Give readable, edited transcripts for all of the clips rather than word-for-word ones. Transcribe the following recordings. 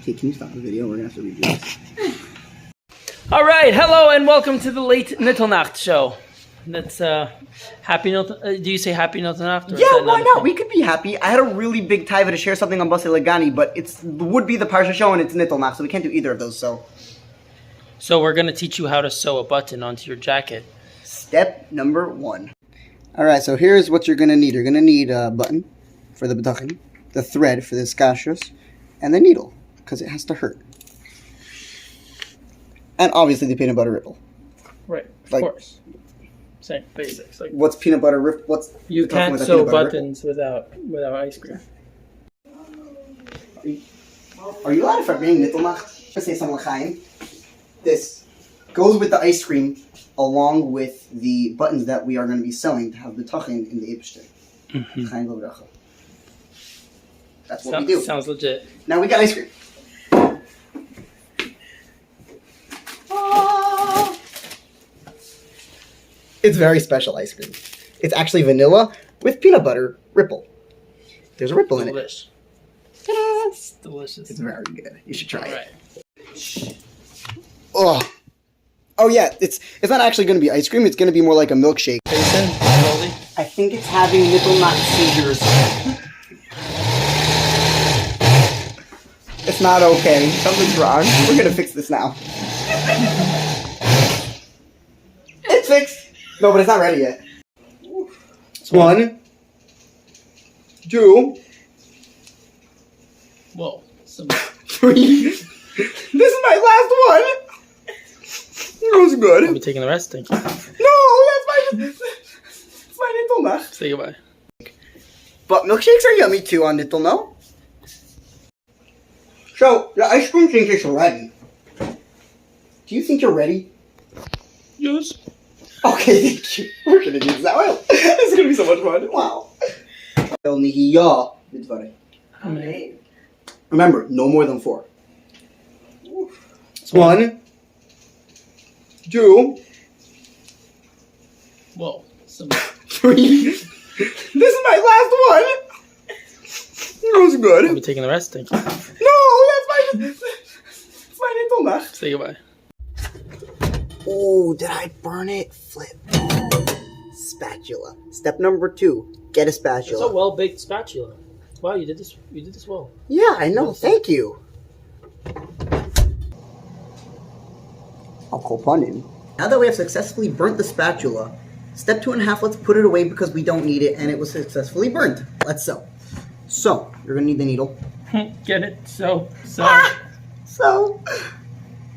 Okay, can you stop the video? We're gonna have to redo this. All right, hello and welcome to the late Nittelnacht show. That's happy do you say happy Nittelnacht? Yeah, why not? We could be happy. I had a really big taiva to share something on Base Legani, but it would be the Parsha show and it's Nittelnacht, so we can't do either of those. So we're gonna teach you how to sew a button onto your jacket. Step number 1. All right, so here's what you're gonna need. You're gonna need a button for the bochurim, the thread for the skashos, and the needle because it has to hurt. And obviously the peanut butter ripple. Right, of course. Same basics. Like what's peanut butter ripple? What's you can't sew buttons without ice cream. Are you allowed to Farbrengen Nittelnacht? Let's say something like this goes with the ice cream along with the buttons that we are going to be sewing to have the bochurim in the Eibishter. That's what we do. Sounds legit. Now we got ice cream. It's very special ice cream. It's actually vanilla with peanut butter ripple. There's a ripple in it. It's delicious. It's very good. You should try it. Right. Oh yeah, it's not actually going to be ice cream. It's going to be more like a milkshake. I think it's having Nittelnacht seizures. It's not okay. Something's wrong. We're going to fix this now. It's fixed. No, but it's not ready yet. 1, 2. Whoa. 3. This is my last one. It was good. I'll be taking the rest. Thank you. No, that's my Nittelnacht. Say goodbye. But milkshakes are yummy too on Nittel, no? So, the ice cream thing is ready. Do you think you're ready? Yes. Okay, thank you. We're gonna do this that way. This is gonna be so much fun. Wow. Remember, no more than 4. 1, 2. Whoa. 3. This is my last one. It was good. I'll be taking the rest. Thank you. No, that's my Nittelnacht. Say goodbye. Oh, did I burn it? Flip. Spatula. Step number 2. Get a spatula. It's a well-baked spatula. Wow, you did this well. Yeah, I know. Thank you. I'll call pun in. Now that we have successfully burnt the spatula, step 2.5, let's put it away because we don't need it and it was successfully burnt. Let's sew. So, you're going to need the needle. Get it? So. So.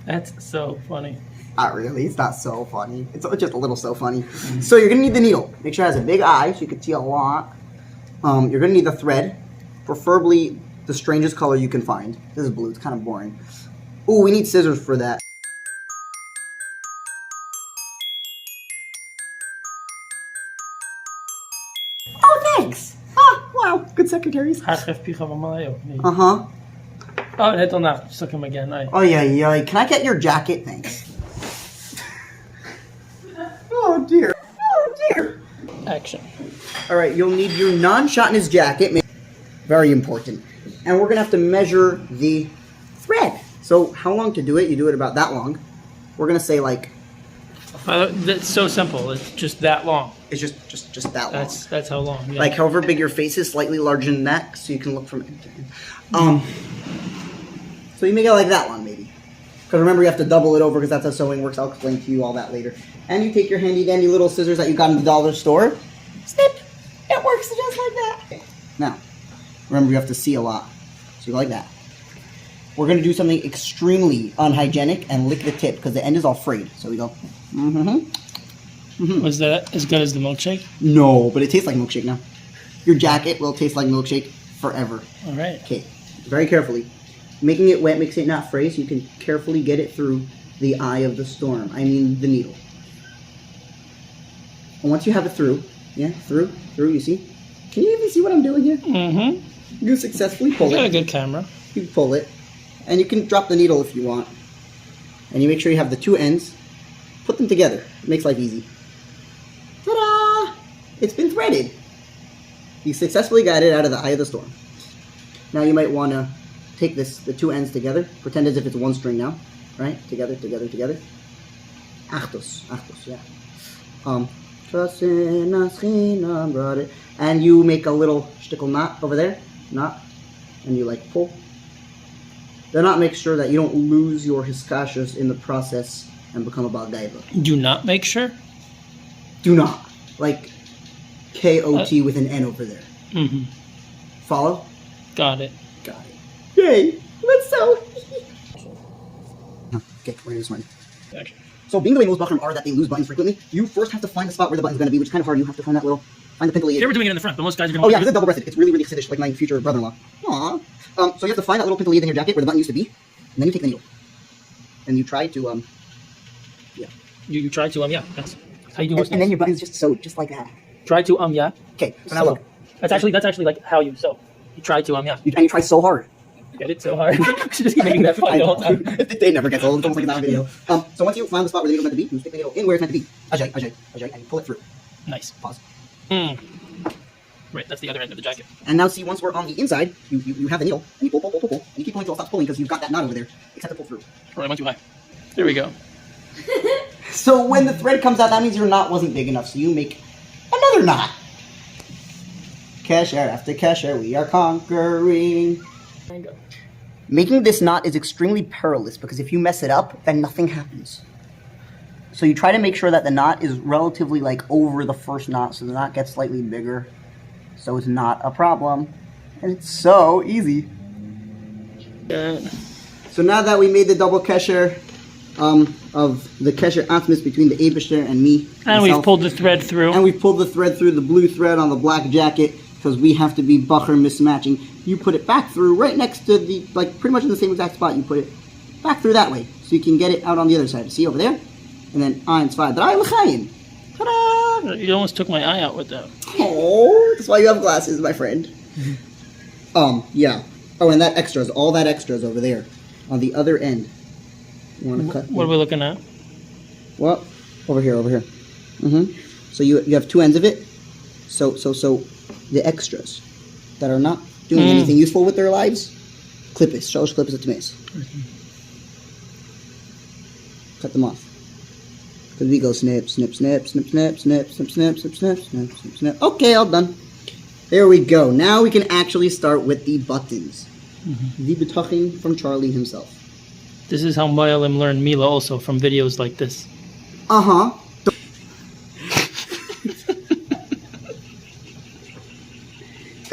That's so funny. Not really. It's not so funny. It's just a little so funny. So you're going to need the needle. Make sure it has a big eye so you can see a lot. You're going to need the thread. Preferably the strangest color you can find. This is blue. It's kind of boring. Ooh, we need scissors for that. Oh, thanks. Oh, wow. Good secretaries. Uh-huh. Uh-huh. Oh, Nittelnacht. Stuck him again. Oh, yeah. Can I get your jacket? Thanks. Oh, dear. Action. All right, you'll need your non-shotness jacket. Very important. And we're going to have to measure the thread. So how long to do it? You do it about that long. We're going to say like... That's so simple. It's just that long. It's just that long. That's how long. Yeah. Like however big your face is, slightly larger than that, so you can look from end to end. So you make it like that long, maybe. Because remember, you have to double it over because that's how sewing works. I'll explain to you all that later. And you take your handy-dandy little scissors that you got in the dollar store. Snip! It works just like that. Now, remember, you have to see a lot. So you go like that. We're going to do something extremely unhygienic and lick the tip because the end is all frayed. So we go, Was that as good as the milkshake? No, but it tastes like milkshake now. Your jacket will taste like milkshake forever. All right. Okay, very carefully. Making it wet makes it not fray, so you can carefully get it through the eye of the storm. I mean the needle. And once you have it through, you see? Can you even see what I'm doing here? Mm-hmm. You successfully pull it. You got a good camera. You pull it, and you can drop the needle if you want. And you make sure you have the 2 ends. Put them together. It makes life easy. Ta-da! It's been threaded. You successfully got it out of the eye of the storm. Now you might want to take the two ends together. Pretend as if it's one string now, right? Together. Achtos, yeah. And you make a little shtickle knot over there, and you like pull. The knot makes sure that you don't lose your hiskashos in the process and become a balgaiva. Do not make sure? Do not. Like K-O-T with an N over there. Mm-hmm. Follow? Got it. Yay! Let's sew! Okay, we're gonna do this one. Okay. So being the way most bochurim are that they lose buttons frequently, you first have to find the spot where the button's going to be, which is kind of hard. You have to find the pintle lead. Here we're doing it in the front, but most guys are going to... Oh yeah, because it's double-breasted. It's really, really chiddish, like my future brother-in-law. Aww. So you have to find that little pintle lead in your jacket where the button used to be, and then you take the needle. And you try to, yeah. You try to, yeah. That's how you do it. And then your button's just sewed, just like that. Try to, yeah. Okay, so now look. That's actually like how you sew. You try to, yeah. And you try so hard. Get it so hard. You should just keep making that fun the whole time. They never get old. It's almost like a video. So once you find the spot where the needle's meant to be, you stick the needle in where it's meant to be. Ajay, and you pull it through. Nice. Pause. Right, that's the other end of the jacket. And now see, once we're on the inside, you have the needle, and you pull, and you keep pulling until it stops pulling because you've got that knot over there, except to pull through. Or I went too high. There we go. So when the thread comes out, that means your knot wasn't big enough, so you make another knot. Kesher after kesher, we are conquering. Making this knot is extremely perilous because if you mess it up, then nothing happens. So you try to make sure that the knot is relatively like over the first knot, so the knot gets slightly bigger, so it's not a problem. And it's so easy. So now that we made the double kesher of the kesher atmos between the Eibishter and me, and we've pulled the thread through. And we've pulled the thread through, the blue thread on the black jacket, because we have to be bochurim mismatching. You put it back through right next to the, like pretty much in the same exact spot. You put it back through that way, so you can get it out on the other side. See over there? And then ein, zwei, drei, l'chaim. Ta-da! You almost took my eye out with that. Oh, that's why you have glasses, my friend. Yeah. Oh, and that extras, all that extras over there on the other end. You want to cut? What are we looking at? Well, over here. So you have two ends of it. So the extras that are not doing anything useful with their lives, klippis, shalosh klippis atmes. Cut them off. Because we go snip. Okay, all done. There we go. Now we can actually start with the buttons. The betaching from Charlie himself. This is how Moyalim learned Mila also, from videos like this. Uh-huh.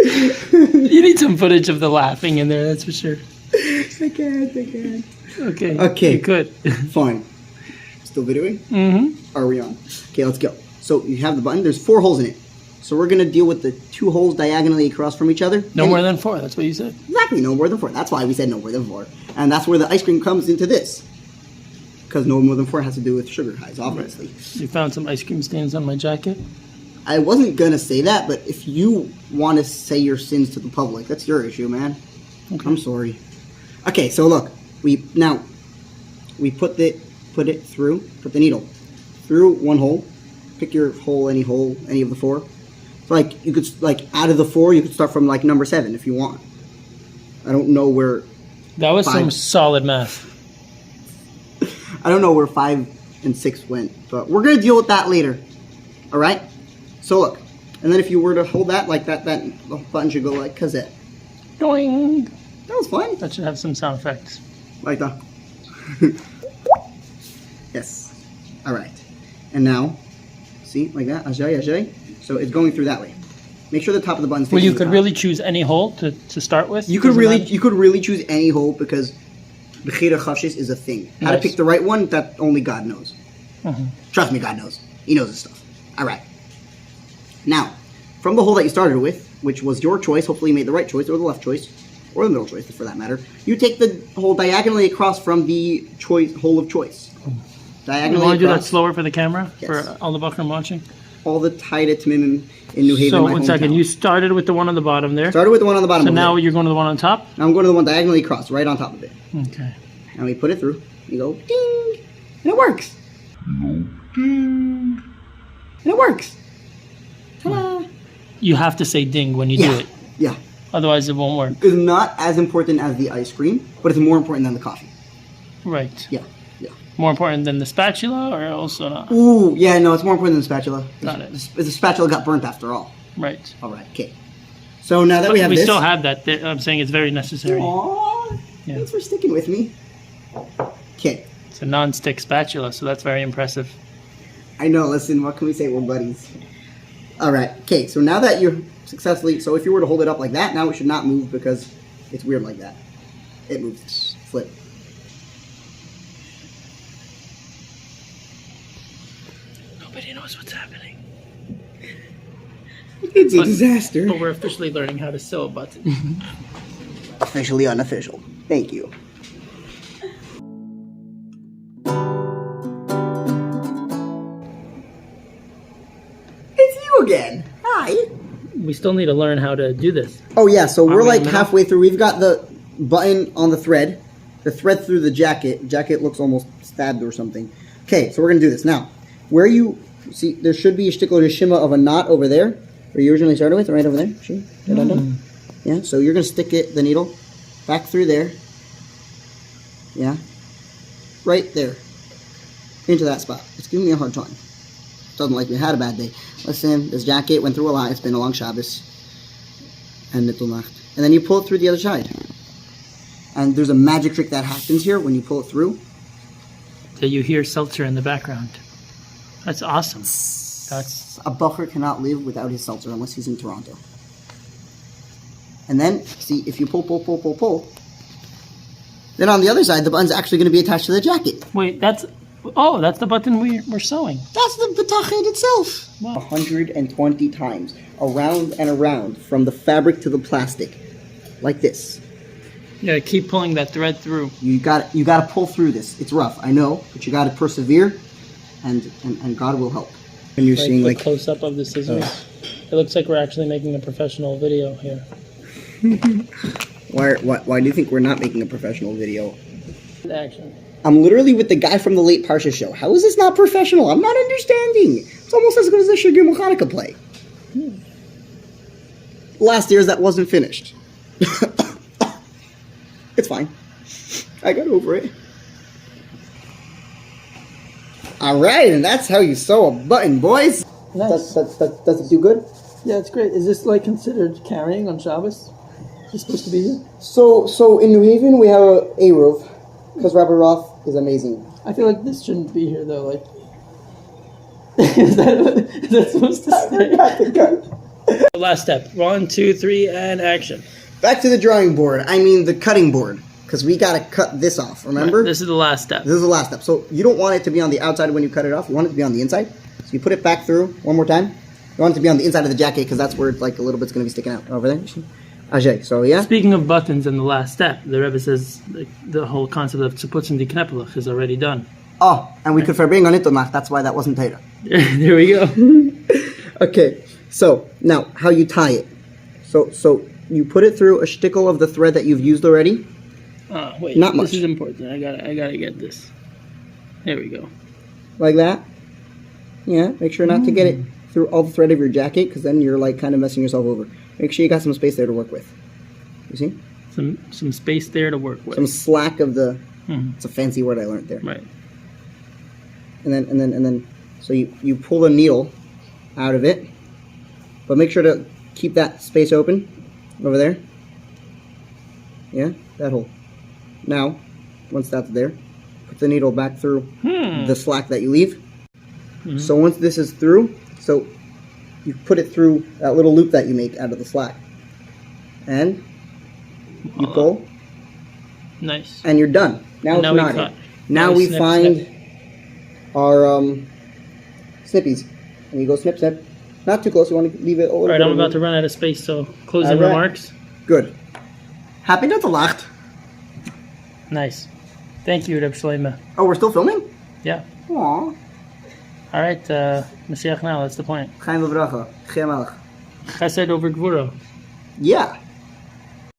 You need some footage of the laughing in there, that's for sure. I can't. Okay. You could. Fine. Still videoing? Mm-hmm. Are we on? Okay, let's go. So you have the button. There's 4 holes in it. So we're going to deal with the 2 holes diagonally across from each other. No more than 4, that's what you said. Exactly, no more than 4. That's why we said no more than 4. And that's where the ice cream comes into this. Because no more than 4 has to do with sugar highs, obviously. You found some ice cream stains on my jacket? I wasn't going to say that, but if you want to say your sins to the public, that's your issue, man. Okay. I'm sorry. Okay, so look. We put the needle through one hole. Pick your hole, any of the 4. So like you could out of the 4, you could start from like number 7 if you want. I don't know where. That was some solid math. I don't know where 5 and 6 went, but we're gonna deal with that later. All right. So look, and then if you were to hold that like that, the button should go like kazet. Doing. That was fun. That should have some sound effects. Like that. Yes. All right. And now, see, like that, ajay. So it's going through that way. Make sure the top of the button's. Well, you could really choose any hole to start with. You could really choose any hole because bechira chavshis is a thing. How to pick the right one, that only God knows. Trust me, God knows. He knows his stuff. All right. Now, from the hole that you started with, which was your choice, hopefully you made the right choice or the left choice, or the middle choice for that matter, you take the hole diagonally across from the hole of choice. Diagonally you want to do across. that slower for the camera? Yes. For all the bochurim watching? All the Taida Tamimim in New Haven, So, my 1 hometown. second. You started with the one on the bottom there. Started with the one on the bottom. So now you're going to the one on top? Now I'm going to the one diagonally across, right on top of it. Okay. And we put it through. You go, ding! And it works. And it works. Ta-da! You have to say ding when you do it. Yeah. Otherwise, it won't work. Is not as important as the ice cream, but it's more important than the coffee. Right. Yeah. More important than the spatula, or also not? Ooh, yeah, no, it's more important than the spatula. Got it. The spatula got burnt after all. Right. All right, okay. So now that But we have we this... still have that. I'm saying it's very necessary. Aww, Yeah. thanks for sticking with me. Okay. It's a non-stick spatula, so that's very impressive. I know, listen, what can we say? We're buddies. All right, okay, so now that you're successfully... So if you were to hold it up like that, now it should not move because it's weird like that. It moves. Flip. Nobody knows what's happening. It's a disaster. But we're officially learning how to sew a button. Officially unofficial. Thank you. It's you again. Hi. We still need to learn how to do this. Oh yeah, so we're we in like the middle? halfway through. We've got the button on the thread through the jacket. Jacket looks almost stabbed or something. Okay, so we're gonna do this now. Where you see, there should be a shtickle or shimmer of a knot over there, where you originally started with, right over there. See? Yeah. So you're gonna stick the needle back through there. Yeah. Right there. Into that spot. It's giving me a hard time. Doesn't like me. Had a bad day. Listen, this jacket went through a lot. It's been a long Shabbos. And Mittelnacht. And then you pull it through the other side. And there's a magic trick that happens here when you pull it through. That you hear seltzer in the background. That's awesome. That's A bocher cannot live without his seltzer unless he's in Toronto. And then, see, if you pull, then on the other side, the button's actually going to be attached to the jacket. wait. That's the button we're sewing. That's the tachet itself. Wow. 120 times, around and around, from the fabric to the plastic, like this. Yeah, keep pulling that thread through. You got to pull through this. It's rough, I know, but you got to persevere, and God will help. And you're seeing Like like close up of the scissors. It looks like we're actually making a professional video here. why do you think we're not making a professional video? Action. I'm literally with the guy from the late Parsha show. How is this not professional? I'm not understanding. It's almost as good as the Shigir Hanukkah play. Last year's that wasn't finished. It's fine. I got over it. Alright, and that's how you sew a button, boys. Nice. Does it do good? Yeah, it's great. Is this like considered carrying on Shabbos? Is this supposed to be here? So in New Haven we have a Eruv, because Rabbi Roth is amazing. I feel like this shouldn't be here though. Like, is that supposed to stay? Last step. 1, 2, 3, and action. Back to the drawing board. I mean the cutting board, because we got to cut this off, remember? This is the last step. This is the last step. So you don't want it to be on the outside when you cut it off. You want it to be on the inside. So you put it back through one more time. You want it to be on the inside of the jacket because that's where like a little bit's going to be sticking out over there. Ajay, so yeah. Speaking of buttons and the last step, the Rebbe says the whole concept of tzuputzim di knepelach is already done. Oh, and we could Farbrengen on it. That's why that wasn't Torah. There we go. Okay, so now how you tie it. So you put it through a shtickle of the thread that you've used already. Wait, Not much. This is important. I gotta get this. There we go. Like that. Yeah, make sure not to get it through all the thread of your jacket because then you're like kind of messing yourself over. Make sure you got some space there to work with. You see? Some space there to work with. Some slack of the... It's a fancy word I learned there. Right. And then so you pull the needle out of it, but make sure to keep that space open over there. Yeah, that hole. Now, once that's there, put the needle back through the slack that you leave. So once this is through, so you put it through that little loop that you make out of the slack. And you pull. Nice. And you're done. Now it's knotted. Now we find our snippies. And you go snip, snip. Not too close. You want to leave it a little bit. Alright, I'm about to run out of space, so closing remarks. Good. Happy Natalach. Nice. Thank you, Reb Shleima. Oh, we're still filming? Yeah. Aww. Alright, Mashiach now, that's the point. Chaim v'bracha. Chesed Chesed over Gvura. Yeah.